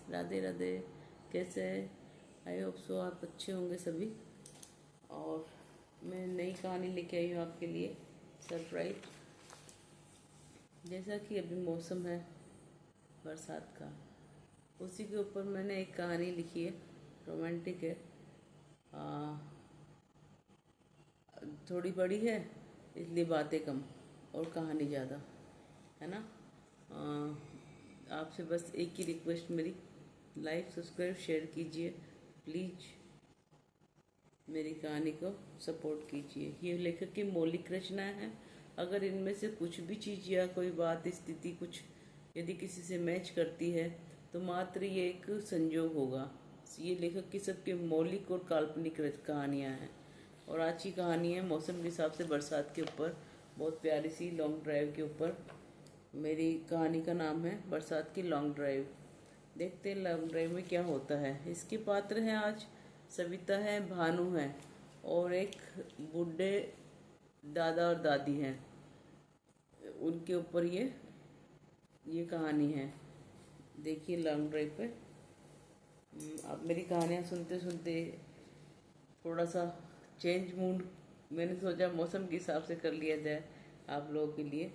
राधे राधे। कैसे हैं? I hope so आप अच्छे होंगे सभी। और मैं नई कहानी लेके आई हूँ आपके लिए, सरप्राइज। जैसा कि अभी मौसम है बरसात का, उसी के ऊपर मैंने एक कहानी लिखी है। रोमांटिक है, आ, थोड़ी बड़ी है, इसलिए बातें कम और कहानी ज़्यादा, है ना। आपसे बस एक ही रिक्वेस्ट मेरी, लाइक सब्सक्राइब शेयर कीजिए प्लीज़। मेरी कहानी को सपोर्ट कीजिए। ये लेखक की मौलिक रचना है। अगर इनमें से कुछ भी चीज़ या कोई बात, स्थिति कुछ यदि किसी से मैच करती है तो मात्र ये एक संयोग होगा। ये लेखक की सबके मौलिक और काल्पनिक कहानियाँ हैं। और आज की कहानी है मौसम के हिसाब से बरसात के ऊपर, बहुत प्यारी सी लॉन्ग ड्राइव के ऊपर। मेरी कहानी का नाम है बरसात की लॉन्ग ड्राइव। देखते हैं लॉन्ग ड्राइव में क्या होता है। इसके पात्र हैं आज सविता है, भानु है और एक बूढ़े दादा और दादी हैं। उनके ऊपर ये कहानी है। देखिए लॉन्ग ड्राइव पे। आप मेरी कहानियाँ सुनते सुनते थोड़ा सा चेंज मूड, मैंने सोचा मौसम के हिसाब से कर लिया जाए आप लोगों के लिए।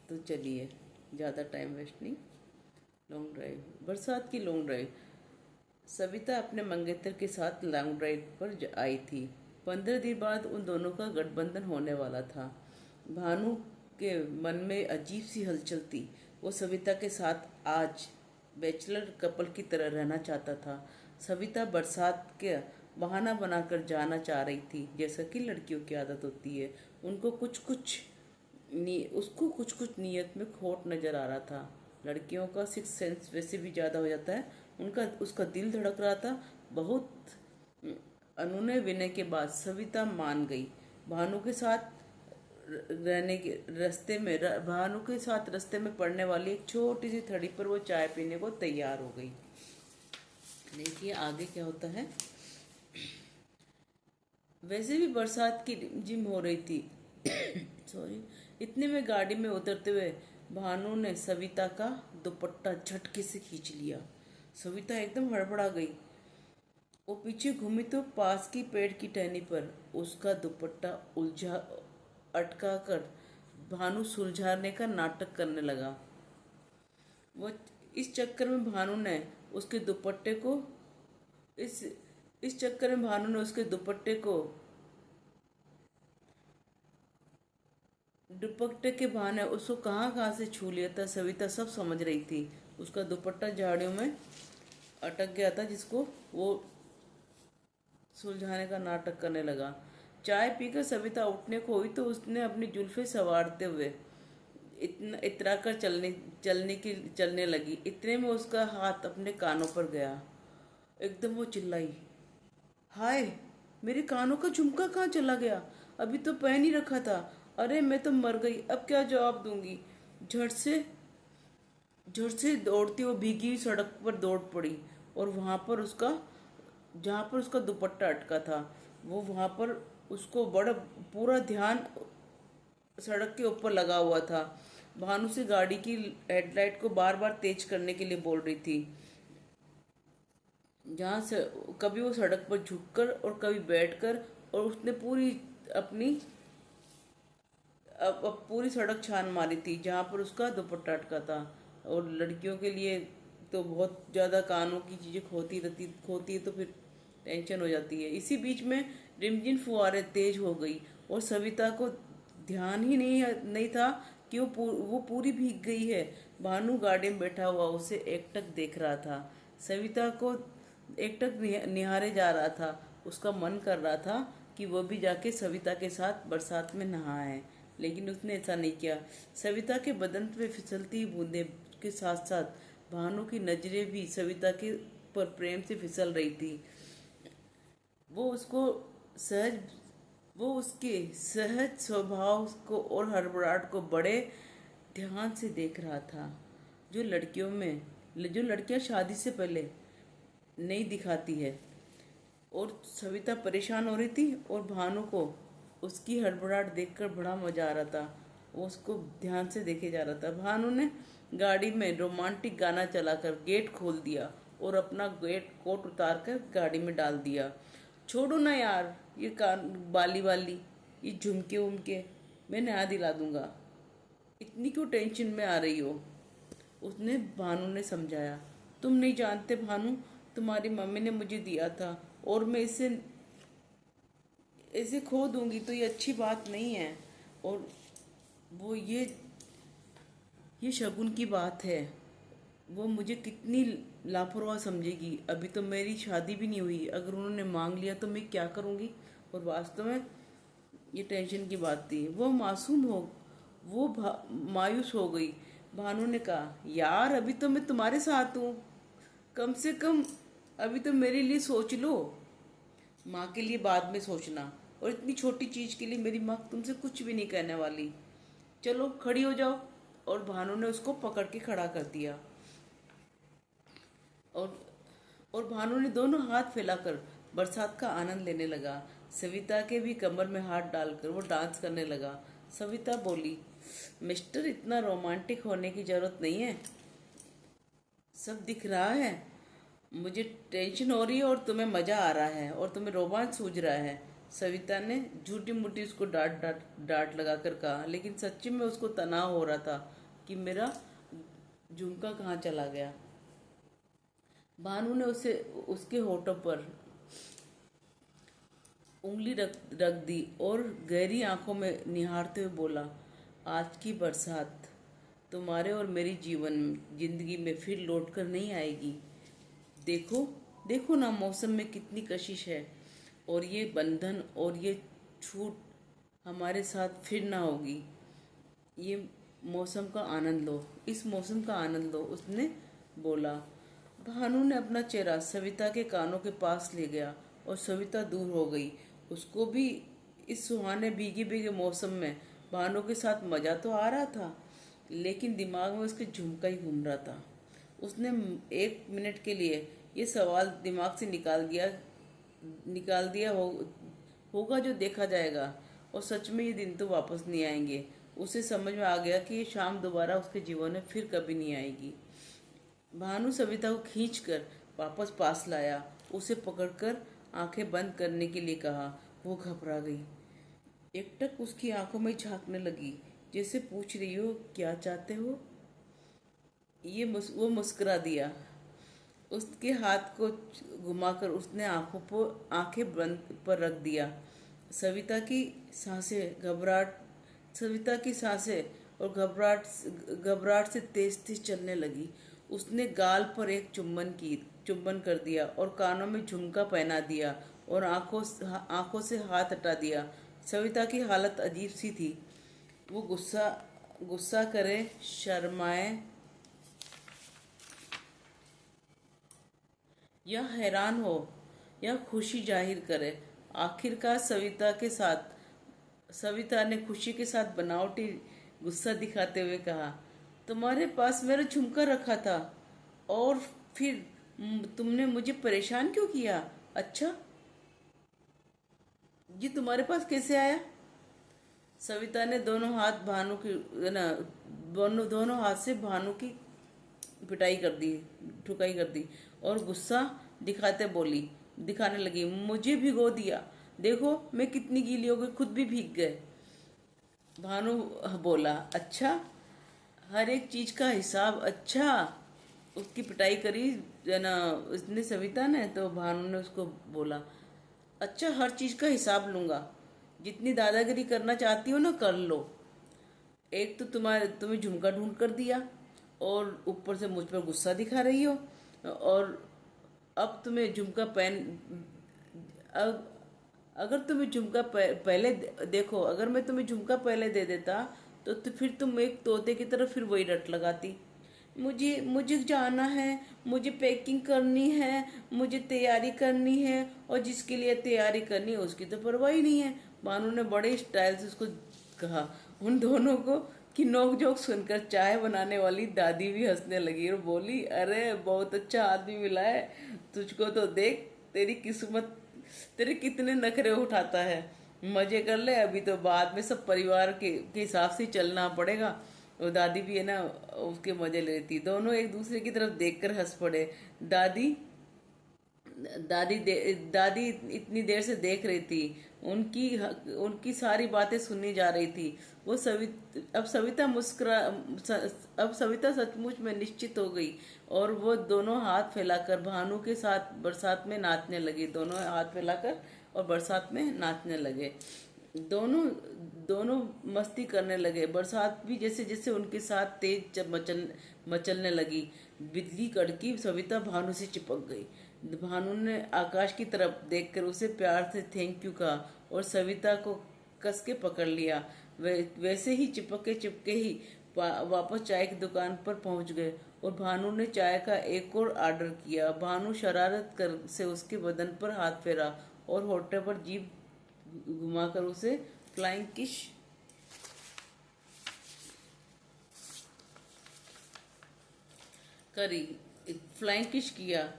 तो चलिए, ज़्यादा टाइम वेस्ट नहीं। लॉन्ग ड्राइव, बरसात की लॉन्ग ड्राइव। सविता अपने मंगेतर के साथ लॉन्ग ड्राइव पर आई थी। 15 दिन बाद उन दोनों का गठबंधन होने वाला था। भानु के मन में अजीब सी हलचल थी। वो सविता के साथ आज बैचलर कपल की तरह रहना चाहता था। सविता बरसात के बहाना बनाकर जाना चाह रही थी, जैसा कि लड़कियों की आदत होती है। उसको कुछ कुछ नीयत में खोट नजर आ रहा था। लड़कियों का सिक्स सेंस वैसे भी ज़्यादा हो जाता है। उसका दिल धड़क रहा था। बहुत अनुनय विनय के बाद सविता मान गई। भानु के साथ रहने के भानु के साथ रास्ते में पड़ने वाली एक छोटी सी थड़ी पर वो चाय पीने को तैयार हो गई। देखिए आगे क्या होता है। वैसे भी बरसात की रिमझिम हो रही थी। सॉरी। इतने में गाड़ी में उतरते हुए भानु ने सविता का दुपट्टा झटके से खींच लिया। सविता एकदम हड़बड़ा गई। वो पीछे घूमी तो पास की पेड़ की टहनी पर उसका दुपट्टा उलझा अटका कर भानु सुलझाने का नाटक करने लगा। वो इस चक्कर में भानु ने उसके दुपट्टे को इस इस चक्कर में भानु ने उसके दुपट्टे के बहाने उसको कहाँ कहाँ से छू लिया था। सविता सब समझ रही थी। उसका दुपट्टा झाड़ियों में अटक गया था, जिसको वो सुलझाने का नाटक करने लगा। चाय पीकर सविता उठने को हुई तो उसने अपनी जुल्फे संवारते हुए इतरा कर चलने लगी। इतने में उसका हाथ अपने कानों पर गया। एकदम वो चिल्लाई, हाय, मेरे कानों का झुमका कहाँ चला गया? अभी तो पहन ही रखा था। अरे मैं तो मर गई, अब क्या जवाब दूंगी। झट से झट से दौड़ती वो भीगी हुई सड़क पर दौड़ पड़ी और वहां पर उसका जहाँ पर उसका दुपट्टा अटका था, वो वहां पर उसको बड़ा पूरा ध्यान सड़क के ऊपर लगा हुआ था। भानु से गाड़ी की हेडलाइट को बार बार तेज करने के लिए बोल रही थी। जहाँ से कभी वो सड़क पर झुककर और कभी बैठकर, और उसने पूरी अपनी अब पूरी सड़क छान मारी थी जहाँ पर उसका दुपट्टा अटका था। और लड़कियों के लिए तो बहुत ज़्यादा कानों की चीज़ें खोती है तो फिर टेंशन हो जाती है। इसी बीच में रिमझिम फुहारें तेज हो गई और सविता को ध्यान ही नहीं था कि वो पूरी भीग गई है। भानु गाड़ी में बैठा हुआ उसे एकटक देख रहा था। सविता को एकटक निहारे जा रहा था। उसका मन कर रहा था कि वो भी जाके सविता के साथ बरसात में नहाए, लेकिन उसने ऐसा नहीं किया। सविता के बदन पे फिसलती बूंदे के साथ साथ भानु की नजरें भी सविता के पर प्रेम से फिसल रही थी। वो उसको सहज वो उसके सहज स्वभाव को और हड़बड़ाहट को बड़े ध्यान से देख रहा था, जो लड़कियां शादी से पहले नहीं दिखाती है। और सविता परेशान हो रही थी और भानु को उसकी हड़बड़ाहट देखकर बड़ा मजा आ रहा था। वो उसको ध्यान से देखे जा रहा था। भानु ने गाड़ी में रोमांटिक गाना चलाकर गेट खोल दिया और अपना गेट कोट उतार कर गाड़ी में डाल दिया। छोड़ो ना यार, ये कान बाली वाली, ये झुमके उमके मैं नया दिला दूंगा, इतनी क्यों टेंशन में आ रही हो। उसने भानु ने समझाया। तुम नहीं जानते भानु, तुम्हारी मम्मी ने मुझे दिया था और मैं इसे ऐसे खो दूंगी तो ये अच्छी बात नहीं है। और वो ये शगुन की बात है, वो मुझे कितनी लापरवाह समझेगी। अभी तो मेरी शादी भी नहीं हुई, अगर उन्होंने मांग लिया तो मैं क्या करूंगी। और वास्तव में ये टेंशन की बात थी। वो मासूम हो, वो मायूस हो गई। भानु ने कहा, यार अभी तो मैं तुम्हारे साथ हूँ, कम से कम अभी तो मेरे लिए सोच लो, माँ के लिए बाद में सोचना। और इतनी छोटी चीज के लिए मेरी माँ तुमसे कुछ भी नहीं कहने वाली, चलो खड़ी हो जाओ। और भानु ने उसको पकड़ के खड़ा कर दिया। और और भानु ने दोनों हाथ फैलाकर बरसात का आनंद लेने लगा। सविता के भी कमर में हाथ डालकर वो डांस करने लगा। सविता बोली, मिस्टर इतना रोमांटिक होने की जरूरत नहीं है, सब दिख रहा है, मुझे टेंशन हो रही है और तुम्हें मजा आ रहा है और तुम्हें रोमांच सूझ रहा है। सविता ने झूठी मूठी उसको डांट डांट डांट लगाकर कहा, लेकिन सच्ची में उसको तनाव हो रहा था कि मेरा झुमका कहाँ चला गया। भानु ने उसे उसके होठों पर उंगली रख दी और गहरी आंखों में निहारते हुए बोला, आज की बरसात तुम्हारे और मेरी जिंदगी में फिर लौट कर नहीं आएगी। देखो देखो ना, मौसम में कितनी कशिश है और ये बंधन और ये छूट हमारे साथ फिर ना होगी। ये मौसम का आनंद लो, इस मौसम का आनंद लो, उसने बोला। भानु ने अपना चेहरा सविता के कानों के पास ले गया और सविता दूर हो गई। उसको भी इस सुहाने भीगे भीगे मौसम में भानु के साथ मजा तो आ रहा था, लेकिन दिमाग में उसके झुमका ही घूम रहा था। उसने 1 मिनट के लिए ये सवाल दिमाग से निकाल दिया होगा जो देखा जाएगा, और सच में ये दिन तो वापस नहीं आएंगे। उसे समझ में आ गया कि ये शाम दोबारा उसके जीवन में फिर कभी नहीं आएगी। भानु सविता को खींचकर वापस पास लाया, उसे पकड़कर आंखें बंद करने के लिए कहा। वो घबरा गई, एकटक उसकी आंखों में झांकने लगी, जैसे पूछ रही हो क्या चाहते हो। वो मुस्कुरा दिया। उसके हाथ को घुमाकर उसने आंखें बंद पर रख दिया। सविता की सविता की सांसें और घबराहट से तेज तेज चलने लगी। उसने गाल पर एक चुम्बन कर दिया और कानों में झुमका पहना दिया और आंखों से हाथ हटा दिया। सविता की हालत अजीब सी थी। वो गुस्सा करे, शर्माए या हैरान हो या खुशी जाहिर करे, आखिरकार सविता ने खुशी के साथ बनावटी गुस्सा दिखाते हुए कहा, तुम्हारे पास मेरा झुमका रखा था और फिर तुमने मुझे परेशान क्यों किया। अच्छा, ये तुम्हारे पास कैसे आया। सविता ने दोनों हाथ से भानु की ठुकाई कर दी और गुस्सा दिखाने लगी, मुझे भिगो दिया, देखो मैं कितनी गीली हो गई, खुद भी भीग गए। भानु बोला, अच्छा, हर एक चीज का हिसाब। अच्छा, उसकी पिटाई करी ना उसने, सविता ने। तो भानु ने उसको बोला, अच्छा, हर चीज का हिसाब लूंगा, जितनी दादागिरी करना चाहती हो ना कर लो। एक तो तुम्हें झुमका ढूंढ कर दिया और ऊपर से मुझ पर गुस्सा दिखा रही हो, और अब तुम्हें झुमका अगर तुम्हें झुमका पहले देखो, अगर मैं तुम्हें झुमका पहले दे देता तो फिर तुम एक तोते की तरह फिर वही रट लगाती। मुझे जाना है, मुझे पैकिंग करनी है, मुझे तैयारी करनी है, और जिसके लिए तैयारी करनी है उसकी तो परवाह ही नहीं है। भानु ने बड़े स्टाइल से उसको कहा। उन दोनों को की नोकझोंक सुनकर चाय बनाने वाली दादी भी हंसने लगी और बोली, अरे बहुत अच्छा आदमी मिला है तुझको, तो देख तेरे कितने नखरे उठाता है, मजे कर ले, अभी तो बाद में सब परिवार के हिसाब से चलना पड़ेगा। वो दादी भी है ना, उसके मजे ले रही थी। दोनों एक दूसरे की तरफ देखकर हंस पड़े। दादी दादी इतनी देर से देख रही थी, उनकी उनकी सारी बातें सुननी जा रही थी। वो अब सविता अब सविता सचमुच में निश्चित हो गई, और वो दोनों हाथ फैलाकर भानु के साथ बरसात में नाचने लगी। दोनों हाथ फैलाकर और बरसात में नाचने लगे। दोनों दोनों मस्ती करने लगे। बरसात भी जैसे जैसे उनके साथ मचलने लगी। बिजली कड़की, सविता भानु से चिपक गई। भानु ने आकाश की तरफ देखकर उसे प्यार से थैंक यू कहा और सविता को कस के पकड़ लिया। वैसे ही चिपके चिपके ही वापस चाय की दुकान पर पहुंच गए और भानु ने चाय का एक और ऑर्डर किया। भानु शरारत कर से उसके बदन पर हाथ फेरा और होठे पर जीभ घुमाकर उसे फ्लाइंग किश करी फ्लाइंग किश किया।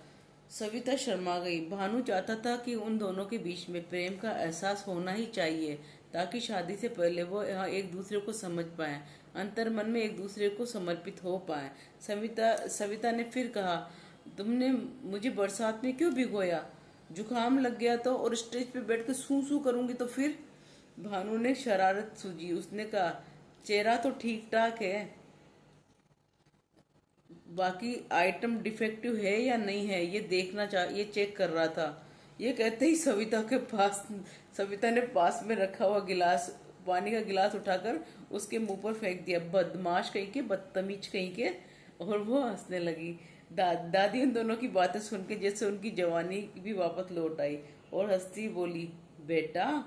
सविता शर्मा गई। भानु चाहता था कि उन दोनों के बीच में प्रेम का एहसास होना ही चाहिए, ताकि शादी से पहले वो यहाँ एक दूसरे को समझ पाए, अंतर मन में एक दूसरे को समर्पित हो पाए। सविता ने फिर कहा, तुमने मुझे बरसात में क्यों भिगोया? जुकाम लग गया तो, और स्टेज पे बैठ के सू सू करूंगी तो फिर? भानु ने शरारत सूझी। उसने कहा, चेहरा तो ठीक ठाक है, बाकी आइटम डिफेक्टिव है या नहीं है ये चेक कर रहा था। ये कहते ही सविता ने पास में रखा हुआ गिलास, पानी का गिलास उठाकर उसके मुंह पर फेंक दिया। बदमाश कहीं के, बदतमीज कहीं के। और वो हंसने लगी। दादी उन दोनों की बातें सुन के जैसे उनकी जवानी भी वापस लौट आई और हंसती बोली, बेटा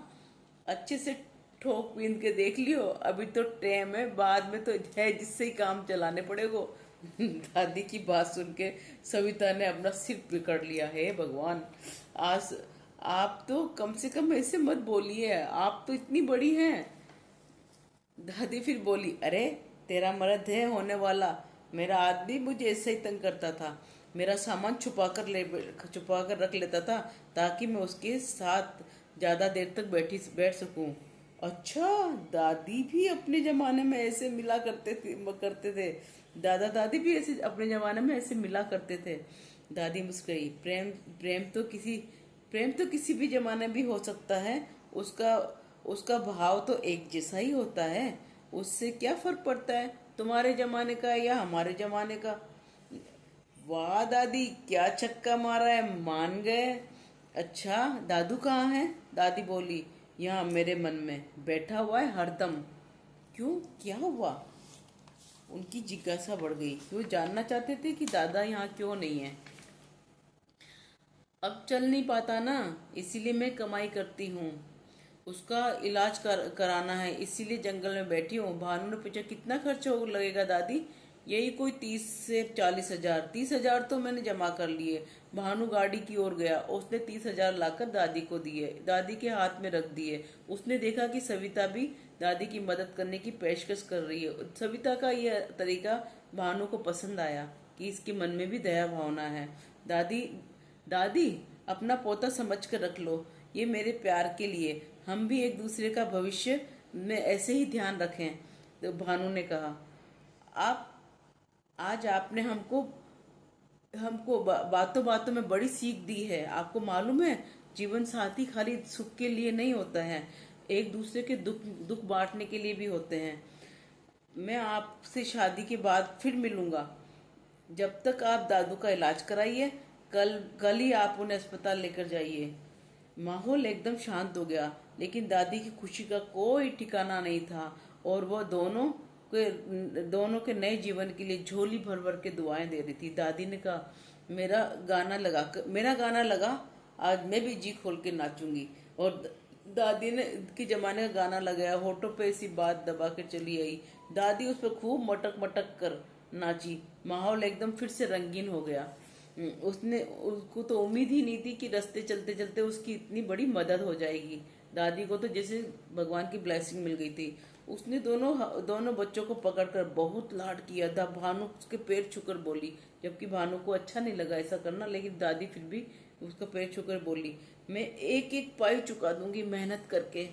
अच्छे से ठोक पीन के देख लियो, अभी तो टाइम है, बाद में तो है जिससे ही काम चलाने पड़ेगो। दादी की बात सुन के सविता ने अपना सिर पकड़ लिया। है भगवान, आज आप तो कम से कम ऐसे मत बोलिए, आप तो इतनी बड़ी हैं। दादी फिर बोली, अरे तेरा मर्द है होने वाला, मेरा आदमी मुझे ऐसे ही तंग करता था। मेरा सामान छुपा कर रख लेता था, ताकि मैं उसके साथ ज्यादा देर तक बैठ सकूं। अच्छा, दादी भी अपने जमाने में ऐसे मिला करते थे। दादा दादी भी ऐसे अपने जमाने में ऐसे मिला करते थे। दादी मुस्कुराई। प्रेम तो किसी भी जमाने भी हो सकता है। उसका उसका भाव तो एक जैसा ही होता है। उससे क्या फर्क पड़ता है, तुम्हारे जमाने का या हमारे जमाने का? वाह दादी, क्या छक्का मारा है, मान गए। अच्छा, दादू कहाँ है? दादी बोली, यहाँ मेरे मन में बैठा हुआ है हरदम। क्यों, क्या हुआ? उनकी जिज्ञासा बढ़ गई। वो जानना चाहते थे कि दादा यहाँ क्यों नहीं है। अब चल नहीं पाता ना, इसीलिए मैं कमाई करती हूँ। उसका इलाज कराना है, इसीलिए जंगल में बैठी हूँ। भानु ने पूछा, कितना खर्च हो लगेगा दादी? यही कोई 30 से 40 हजार। 30 हजार तो मैंने जमा कर लिए। भानु गाड़ी की ओर गया। उसने 30 हजार लाकर दादी को दिए, दादी के हाथ में रख दिए। उसने देखा कि सविता भी दादी की मदद करने की पेशकश कर रही है। सविता का यह तरीका भानु को पसंद आया कि इसके मन में भी दया भावना है। दादी दादी अपना पोता समझ कर रख लो, ये मेरे प्यार के लिए। हम भी एक दूसरे का भविष्य में ऐसे ही ध्यान रखें। तो भानु ने कहा, आप आज आपने हमको हमको बातों बातों में बड़ी सीख दी है। आपको मालूम है, जीवन साथी खाली सुख के लिए नहीं होता है, एक दूसरे के दुख दुख बांटने के लिए भी होते हैं। मैं आपसे शादी के बाद फिर मिलूंगा। जब तक आप दादू का इलाज कराइए, कल कल ही आप उन्हें अस्पताल लेकर जाइए। माहौल एकदम शांत हो गया, लेकिन दादी की खुशी का कोई ठिकाना नहीं था और वह दोनों के नए जीवन के लिए झोली भर भर के दुआएं दे रही थी। दादी ने कहा, मेरा गाना लगा, आज मैं भी जी खोल के नाचूंगी। और दादी ने के जमाने का गाना लगाया। होठों पे ऐसी बात दबा के चली आई। दादी उस पर खूब मटक मटक कर नाची। माहौल एकदम फिर से रंगीन हो गया। उसको तो उम्मीद ही नहीं थी कि रास्ते चलते चलते उसकी इतनी बड़ी मदद हो जाएगी। दादी को तो जैसे भगवान की ब्लेसिंग मिल गई थी। उसने दोनों बच्चों को पकड़कर बहुत लाड किया था। भानु उसके पैर छूकर बोली, जबकि भानु को अच्छा नहीं लगा ऐसा करना, लेकिन दादी फिर भी उसका पैर छूकर बोली, मैं एक एक पाई चुका दूंगी मेहनत करके।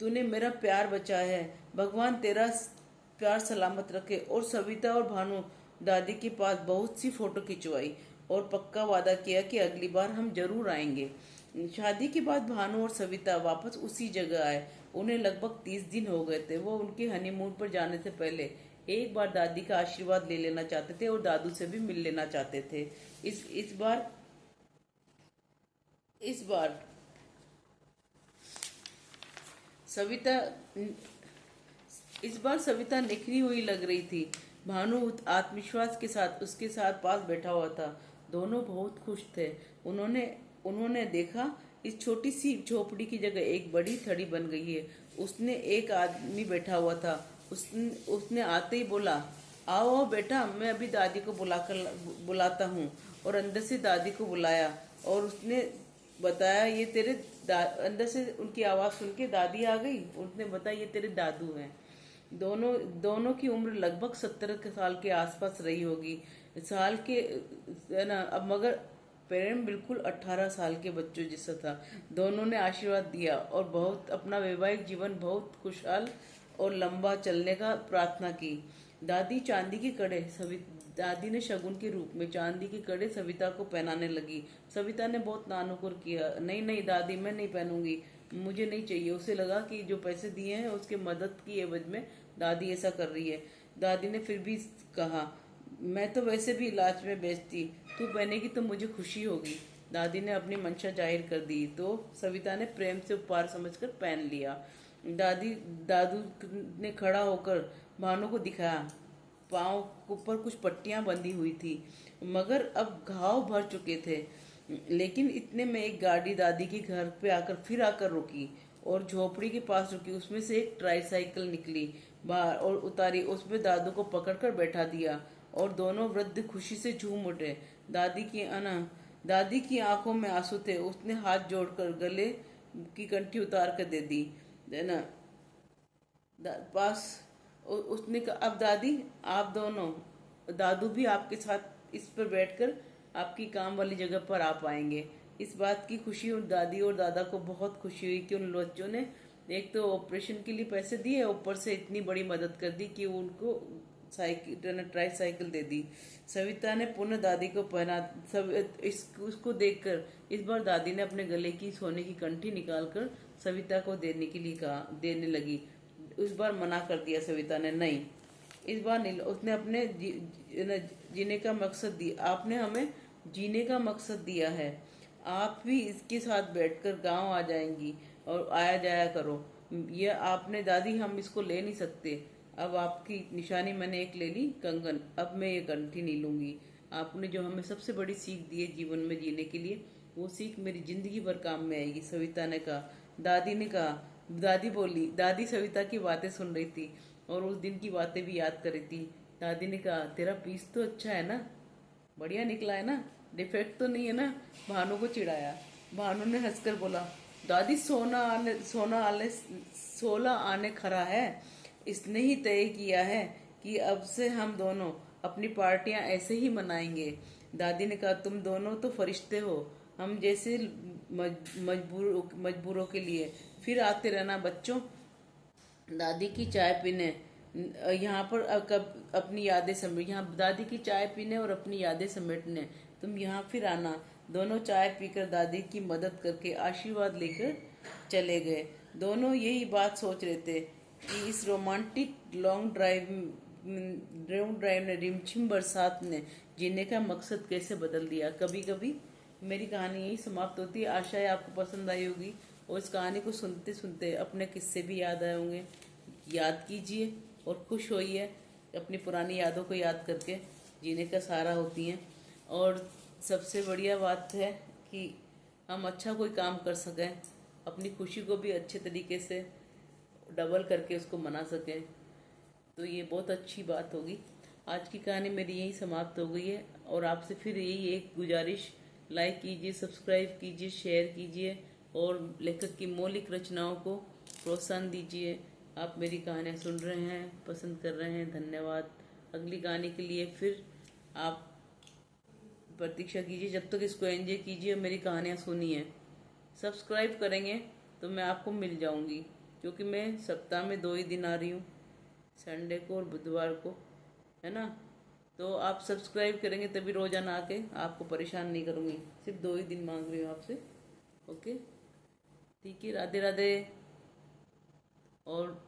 तूने मेरा प्यार बचाया है, भगवान तेरा प्यार सलामत रखे। और सविता और भानु दादी के पास बहुत सी फोटो खिंचवाई और पक्का वादा किया कि अगली बार हम जरूर आएंगे। शादी के बाद भानु और सविता वापस उसी जगह आए। उन्हें लगभग 30 दिन हो गए थे। वो उनके हनीमून पर जाने से पहले एक बार दादी का आशीर्वाद ले लेना चाहते थे और दादू से भी मिल लेना चाहते थे। इस बार सविता सविता निखरी हुई लग रही थी। भानु आत्मविश्वास के साथ उसके साथ पास बैठा हुआ था। दोनों बहुत खुश थे। उन्होंने उन्होंने देखा इस छोटी सी झोपड़ी की जगह एक बड़ी थड़ी बन गई है। उसने एक आदमी बैठा हुआ था। उसने आते ही बोला, आओ आओ बेटा, मैं अभी दादी को बुलाता हूँ। और अंदर से दादी को बुलाया और उसने बताया ये तेरे अंदर से उनकी आवाज सुन के दादी आ गई। उसने बताया ये तेरे दादू हैं। दोनों दोनों की उम्र लगभग 70 के साल के आसपास रही होगी। साल के है ना, अब मगर पेरेंट बिल्कुल 18 साल के बच्चों जैसा था। दोनों ने आशीर्वाद दिया और बहुत अपना वैवाहिक जीवन बहुत खुशहाल और लंबा चलने का प्रार्थना की। दादी ने शगुन के रूप में चांदी के कड़े सविता को पहनाने लगी। सविता ने बहुत नानुकुर किया, नहीं नहीं दादी मैं नहीं पहनूंगी, मुझे नहीं चाहिए। उसे लगा कि जो पैसे दिए हैं उसके मदद की एवज में दादी ऐसा कर रही है। दादी ने फिर भी कहा, मैं तो वैसे भी इलाज में बेचती, तू पहनेगी तो मुझे खुशी होगी। दादी ने अपनी मंशा जाहिर कर दी तो सविता ने प्रेम से उपहार समझकर पहन लिया। दादू ने खड़ा होकर भानु को दिखाया। पाँव ऊपर कुछ पट्टियां बंधी हुई थी मगर अब घाव भर चुके थे। लेकिन इतने में एक गाड़ी दादी के घर पे आकर रुकी और झोपड़ी के पास रुकी। उसमें से एक ट्राईसाइकिल निकली बाहर और उतारी। उसमें दादू को पकड़कर बैठा दिया और दोनों वृद्ध खुशी से झूम उठे। दादी की आंखों में आंसू थे। उसने हाथ जोड़कर गले की कंठी उतार कर दे दी। है ना, पास उसने कहा, अब दादी आप दोनों, दादू भी आपके साथ इस पर बैठकर आपकी काम वाली जगह पर आ पाएंगे। इस बात की खुशी और दादी और दादा को बहुत खुशी हुई कि उन बच्चों ने एक तो ऑपरेशन के लिए पैसे दिए, ऊपर से इतनी बड़ी मदद कर दी कि उनको ट्राईसाइकिल दे दी। सविता ने पुनः दादी को पहना। उसको देखकर इस बार दादी ने अपने गले की सोने की कंठी निकालकर सविता को देने लगी। उस बार मना कर दिया सविता ने, नहीं इस बार नहीं। उसने अपने जीने का मकसद दिया, आपने हमें जीने का मकसद दिया है। आप भी इसके साथ बैठकर गांव आ जाएंगी और आया जाया करो। ये आपने दादी, हम इसको ले नहीं सकते। अब आपकी निशानी मैंने एक ले ली, कंगन, अब मैं ये कंठी नहीं लूंगी। आपने जो हमें सबसे बड़ी सीख दी है जीवन में जीने के लिए, वो सीख मेरी जिंदगी भर काम में आएगी, सविता ने कहा। दादी ने कहा, दादी बोली। दादी सविता की बातें सुन रही थी और उस दिन की बातें भी याद कर रही थी। दादी ने कहा, तेरा पीस तो अच्छा है ना, बढ़िया निकला है ना, डिफेक्ट तो नहीं है ना। भानु को चिढ़ाया। भानु ने हंसकर बोला, दादी सोलह आने खरा है। इसने ही तय किया है कि अब से हम दोनों अपनी पार्टियां ऐसे ही मनाएंगे। दादी ने कहा, तुम दोनों तो फरिश्ते हो, हम जैसे मजबूरों के लिए फिर आते रहना बच्चों। दादी की चाय पीने यहाँ पर अपनी यादें समेट, यहाँ दादी की चाय पीने और अपनी यादें समेटने तुम यहाँ फिर आना। दोनों चाय पीकर दादी की मदद करके आशीर्वाद लेकर चले गए। दोनों यही बात सोच रहे थे कि इस रोमांटिक लॉन्ग ड्राइव ने रिमझिम बरसात ने जीने का मकसद कैसे बदल दिया। कभी कभी मेरी कहानी यही समाप्त होती है। आशा है आपको पसंद आई होगी और इस कहानी को सुनते सुनते अपने किस्से भी याद आए होंगे। याद कीजिए और खुश होइए। अपनी पुरानी यादों को याद करके जीने का सहारा होती हैं। और सबसे बढ़िया बात है कि हम अच्छा कोई काम कर सकें, अपनी खुशी को भी अच्छे तरीके से डबल करके उसको मना सकें, तो ये बहुत अच्छी बात होगी। आज की कहानी मेरी यही समाप्त हो गई है और आपसे फिर यही एक गुजारिश, लाइक कीजिए, सब्सक्राइब कीजिए, शेयर कीजिए और लेखक की मौलिक रचनाओं को प्रोत्साहन दीजिए। आप मेरी कहानियाँ सुन रहे हैं, पसंद कर रहे हैं, धन्यवाद। अगली कहानी के लिए फिर आप प्रतीक्षा कीजिए। जब तक इसको एंजॉय कीजिए और मेरी कहानियाँ सुनिए। सब्सक्राइब करेंगे तो मैं आपको मिल जाऊंगी, क्योंकि मैं सप्ताह में 2 ही दिन आ रही हूँ। संडे को और बुधवार को, है ना। तो आप सब्सक्राइब करेंगे तभी रोजाना आके आपको परेशान नहीं करूँगी, सिर्फ 2 ही दिन मांग रही हूँ आपसे। ओके, ठीक है, राधे राधे। और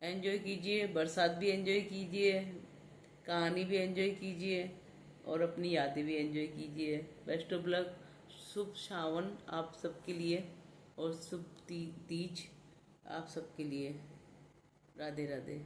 एंजॉय कीजिए, बरसात भी एंजॉय कीजिए, कहानी भी एंजॉय कीजिए और अपनी यादें भी एंजॉय कीजिए। Best of luck. शुभ सावन आप सबके लिए और शुभ तीज आप सबके लिए। राधे राधे।